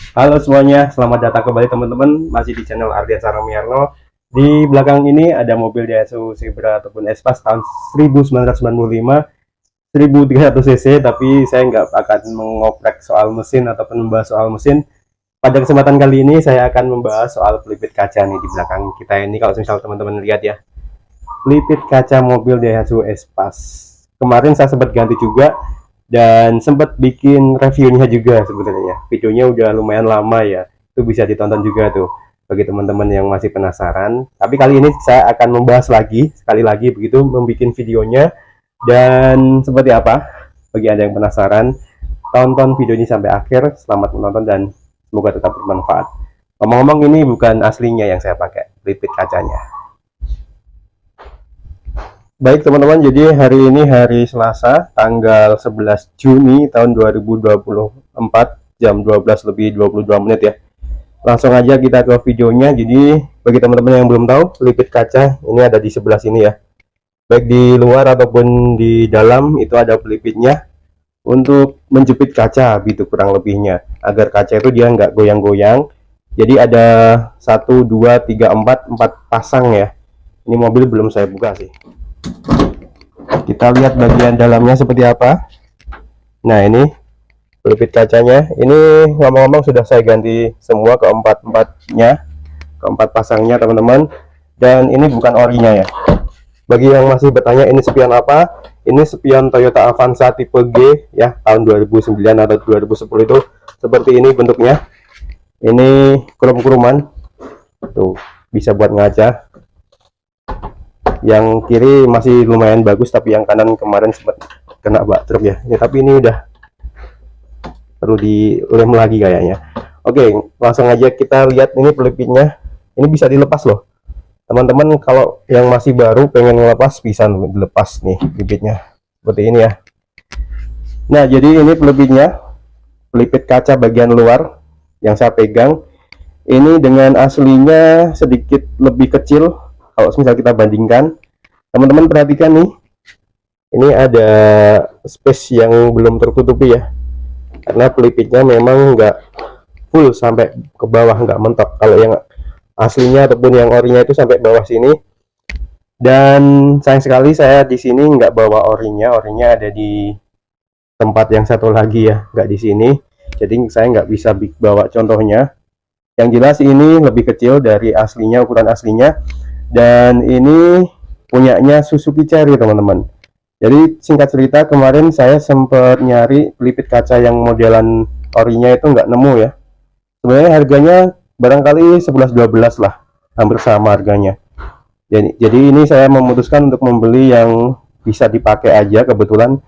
Halo semuanya, selamat datang kembali teman-teman, masih di channel Ardian Saramiarno. Di belakang ini ada mobil Daihatsu Zebra ataupun Espas tahun 1995, 1300 cc, tapi saya nggak akan mengoprek soal mesin ataupun membahas soal mesin. Pada kesempatan kali ini saya akan membahas soal pelipis kaca nih di belakang kita ini. Kalau misal teman-teman lihat ya, pelipis kaca mobil Daihatsu Espas. Kemarin saya sempat ganti juga dan sempat bikin reviewnya juga sebenarnya. Videonya udah lumayan lama ya, itu bisa ditonton juga tuh bagi teman-teman yang masih penasaran. Tapi kali ini saya akan membahas lagi, sekali lagi begitu, membuat videonya. Dan seperti apa, bagi anda yang penasaran, tonton video ini sampai akhir. Selamat menonton dan semoga tetap bermanfaat. Ngomong-ngomong, ini bukan aslinya yang saya pakai, pelipis kacanya. Baik teman-teman, jadi hari ini hari Selasa, tanggal 11 Juni tahun 2024, jam 12 lebih 22 menit ya. Langsung aja kita ke videonya. Jadi bagi teman-teman yang belum tahu, pelipis kaca ini ada di sebelah sini ya. Baik di luar ataupun di dalam itu ada pelipisnya untuk menjepit kaca gitu kurang lebihnya. Agar kaca itu dia nggak goyang-goyang. Jadi ada 1, 2, 3, 4 pasang ya. Ini mobil belum saya buka sih. Kita lihat bagian dalamnya seperti apa. Nah ini pelipis kacanya. Ini ngomong-ngomong sudah saya ganti semua keempat-empatnya, keempat pasangnya teman-teman. Dan ini bukan orinya ya. Bagi yang masih bertanya ini spion apa, ini spion Toyota Avanza tipe G ya, tahun 2009 atau 2010 itu seperti ini bentuknya. Ini krum-kruman tuh, bisa buat ngaca. Yang kiri masih lumayan bagus, tapi yang kanan kemarin sempat kena bak truk ya. Tapi ini udah perlu dilem lagi kayaknya. Oke, langsung aja kita lihat ini pelipisnya. Ini bisa dilepas loh teman-teman. Kalau yang masih baru pengen ngelepas, bisa dilepas nih pelipisnya seperti ini ya. Nah jadi ini pelipisnya, pelipis kaca bagian luar yang saya pegang ini dengan aslinya sedikit lebih kecil. Kalau misal kita bandingkan, teman-teman perhatikan nih, ini ada space yang belum tertutupi ya, karena pelipisnya memang nggak full sampai ke bawah, nggak mentok. Kalau yang aslinya ataupun yang orinya itu sampai bawah sini. Dan sayang sekali saya di sini nggak bawa orinya ada di tempat yang satu lagi ya, nggak di sini. Jadi saya nggak bisa bawa contohnya. Yang jelas ini lebih kecil dari aslinya, ukuran aslinya. Dan ini punyanya Suzuki Cherry teman-teman. Jadi singkat cerita, kemarin saya sempat nyari pelipis kaca yang modelan orinya itu nggak nemu ya. Sebenarnya harganya barangkali 11-12 lah, hampir sama harganya. Jadi ini saya memutuskan untuk membeli yang bisa dipakai aja. Kebetulan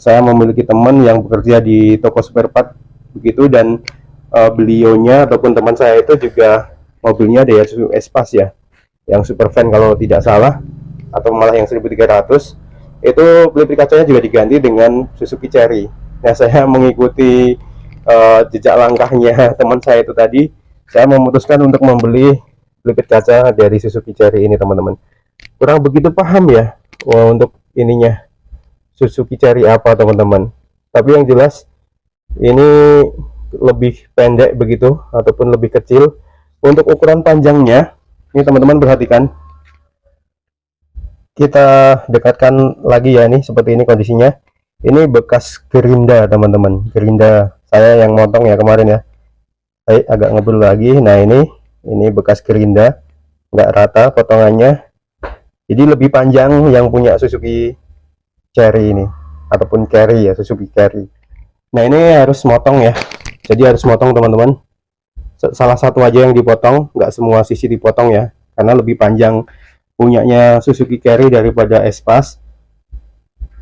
saya memiliki teman yang bekerja di toko spare part begitu, dan beliaunya ataupun teman saya itu juga mobilnya Daihatsu Espas ya, yang super fan kalau tidak salah, atau malah yang 1300. Itu pelipis kacanya juga diganti dengan Suzuki Cherry. Nah saya mengikuti jejak langkahnya teman saya itu tadi, saya memutuskan untuk membeli pelipis kaca dari Suzuki Cherry ini teman-teman. Kurang begitu paham ya untuk ininya Suzuki Cherry apa teman-teman, tapi yang jelas ini lebih pendek begitu ataupun lebih kecil. Untuk ukuran panjangnya ini teman-teman perhatikan, kita dekatkan lagi ya. Ini seperti ini kondisinya. Ini bekas gerinda teman-teman, gerinda saya yang motong ya kemarin ya. Agak ngebul lagi. Nah ini bekas gerinda, nggak rata potongannya, jadi lebih panjang yang punya Suzuki Cherry ini, ataupun Carry ya, Suzuki Carry. Nah ini harus motong ya, jadi harus motong teman-teman. Salah satu aja yang dipotong, nggak semua sisi dipotong ya, karena lebih panjang punyanya Suzuki Carry daripada Espas,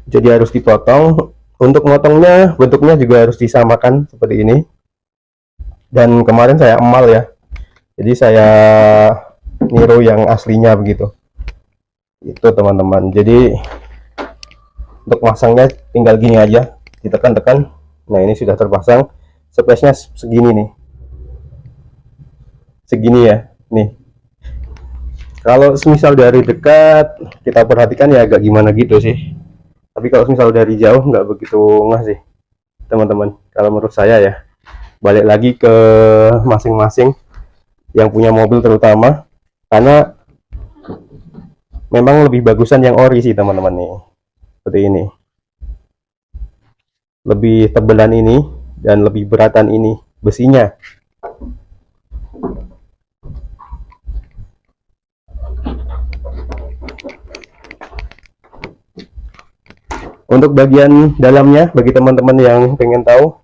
jadi harus dipotong. Untuk motongnya bentuknya juga harus disamakan seperti ini, dan kemarin saya emal ya, jadi saya niru yang aslinya begitu itu teman-teman. Jadi untuk masangnya tinggal gini aja, ditekan-tekan. Nah ini sudah terpasang, space nya segini nih, segini ya nih. Kalau misal dari dekat kita perhatikan ya agak gimana gitu sih, tapi kalau misal dari jauh nggak begitu ngeh sih teman-teman, kalau menurut saya ya. balik lagi ke masing-masing yang punya mobil terutama, karena memang lebih bagusan yang ori sih teman-teman nih, seperti ini, lebih tebelan ini dan lebih beratan ini besinya. Untuk bagian dalamnya, bagi teman-teman yang pengen tahu,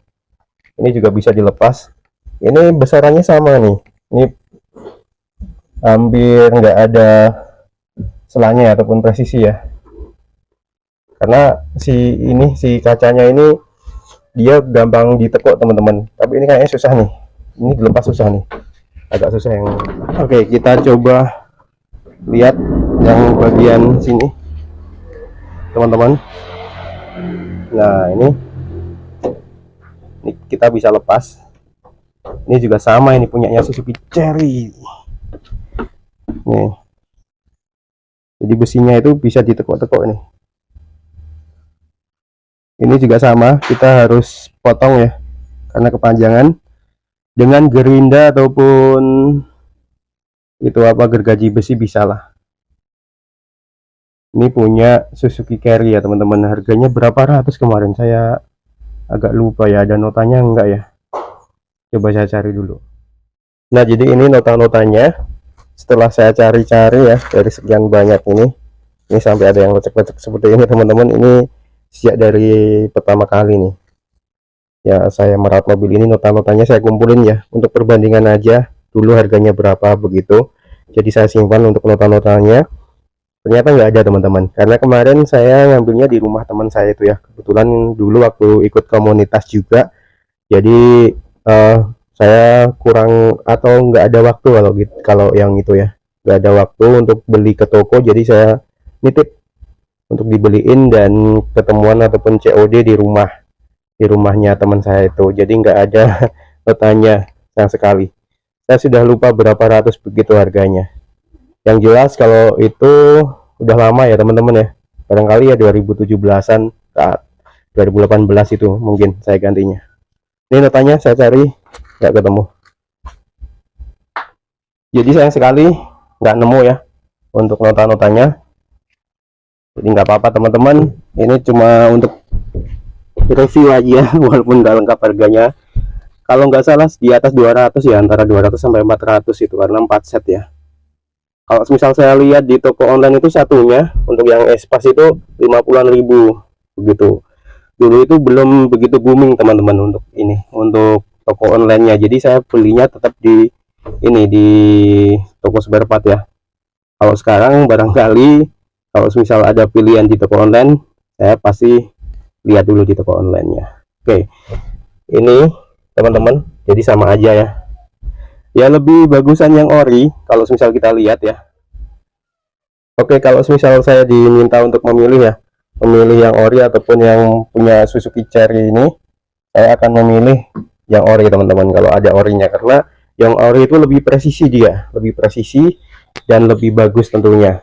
ini juga bisa dilepas. Ini besarannya sama nih, ini hampir nggak ada selanya ataupun presisi ya, karena si kacanya ini dia gampang ditekuk teman-teman, tapi ini kayaknya susah nih, ini dilepas susah nih, agak susah yang. Oke, kita coba lihat yang bagian sini teman-teman. Nah, ini kita bisa lepas. Ini juga sama, ini punyanya Suzuki Cherry nih, jadi besinya itu bisa ditekuk-tekuk nih. Ini juga sama, kita harus potong ya karena kepanjangan, dengan gerinda ataupun itu apa, gergaji besi bisa lah. Ini punya Suzuki Carry ya teman-teman. Harganya berapa ratus kemarin, saya agak lupa ya, ada notanya enggak ya, coba saya cari dulu. Nah, jadi ini nota-notanya setelah saya cari-cari ya, dari sekian banyak ini sampai ada yang lecek-lecek seperti ini teman-teman. Ini sejak dari pertama kali nih ya saya merawat mobil ini, nota-notanya saya kumpulin ya untuk perbandingan aja dulu harganya berapa begitu. Jadi saya simpan untuk nota-notanya. Ternyata nggak ada teman-teman, karena kemarin saya ngambilnya di rumah teman saya itu ya, kebetulan dulu waktu ikut komunitas juga, jadi saya kurang atau nggak ada waktu kalau gitu, kalau yang itu ya nggak ada waktu untuk beli ke toko, jadi saya nitip untuk dibeliin dan ketemuan ataupun COD di rumahnya teman saya itu, jadi nggak ada notanya sayang sekali. Saya sudah lupa berapa ratus begitu harganya. Yang jelas kalau itu udah lama ya teman-teman ya, barangkali ya 2017an saat 2018 itu mungkin saya gantinya. Ini notanya saya cari nggak ketemu, jadi sayang sekali nggak nemu ya untuk nota-notanya. Jadi nggak apa-apa teman-teman, ini cuma untuk review aja walaupun nggak lengkap harganya. Kalau nggak salah di atas 200 ya, antara 200 sampai 400 itu, karena 4 set ya. Kalau misal saya lihat di toko online itu satunya untuk yang Espas itu 50-an ribu begitu. Dulu itu belum begitu booming teman-teman untuk ini, untuk toko online-nya. Jadi saya belinya tetap di ini, di toko spare part ya. Kalau sekarang barangkali kalau misal ada pilihan di toko online, saya pasti lihat dulu di toko online-nya. Oke. Ini teman-teman, jadi sama aja ya. Ya lebih bagusan yang ori kalau misal kita lihat ya. Oke, kalau misal saya diminta untuk memilih ya, memilih yang ori ataupun yang punya Suzuki Cherry ini, saya akan memilih yang ori teman-teman kalau ada orinya, karena yang ori itu lebih presisi, dia lebih presisi dan lebih bagus tentunya.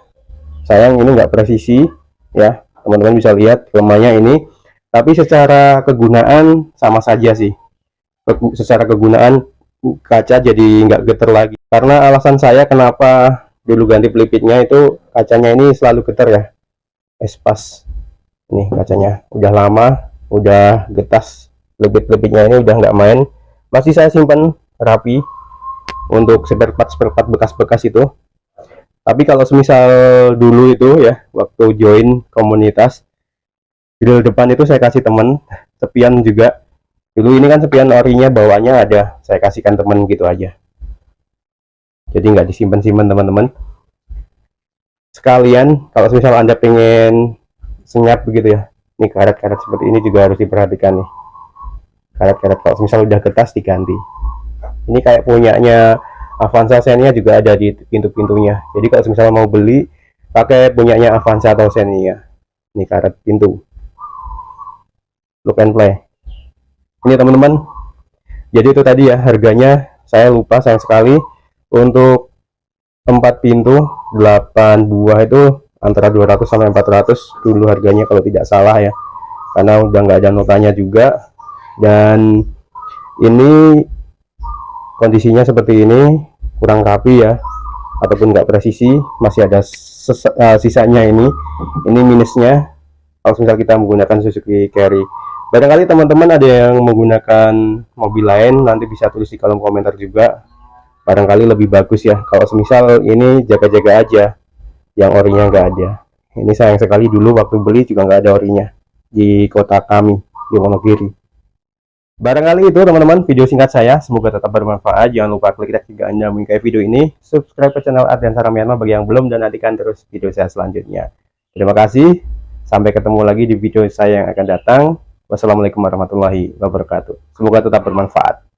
Sayang ini nggak presisi ya, teman-teman bisa lihat lemahnya ini, tapi secara kegunaan sama saja sih. Secara kegunaan kaca jadi nggak getar lagi, karena alasan saya kenapa dulu ganti pelipitnya itu kacanya ini selalu getar ya, Espas ini kacanya udah lama, udah getas, pelipit-pelipitnya ini udah nggak main. Masih saya simpan rapi untuk spare part bekas-bekas itu. Tapi kalau semisal dulu itu ya, waktu join komunitas, grill depan itu saya kasih temen, sepian juga. Dulu ini kan sepian orinya bawahnya ada, saya kasihkan temen gitu aja. Jadi nggak disimpan-simpan teman-teman. Sekalian kalau misal Anda pengen senyap begitu ya, ini karet-karet seperti ini juga harus diperhatikan nih. Karet-karet kalau misal udah kertas diganti. Ini kayak punyanya Avanza Xenia juga ada di pintu-pintunya. Jadi kalau misal mau beli pakai punyanya Avanza atau Xenia. Ini karet pintu. Look and play. Ini teman-teman, jadi itu tadi ya harganya, saya lupa sayang sekali. Untuk 4 pintu 8 buah itu antara 200 sampai 400 dulu harganya kalau tidak salah ya, karena udah nggak ada notanya juga. Dan Ini kondisinya seperti ini, kurang rapi ya, ataupun nggak presisi. Masih ada sisanya ini minusnya kalau misal kita menggunakan Suzuki Carry. Barangkali teman-teman ada yang menggunakan mobil lain, nanti bisa tulis di kolom komentar juga, barangkali lebih bagus ya. Kalau semisal ini jaga-jaga aja, yang orinya nggak ada. Ini sayang sekali, dulu waktu beli juga nggak ada orinya di kota kami di Wonogiri. Barangkali itu teman-teman video singkat saya, semoga tetap bermanfaat. Jangan lupa klik like jika Anda menyukai video ini, subscribe ke channel Ardian Saramiano bagi yang belum, dan nantikan terus video saya selanjutnya. Terima kasih, sampai ketemu lagi di video saya yang akan datang. Wassalamualaikum warahmatullahi wabarakatuh. Semoga tetap bermanfaat.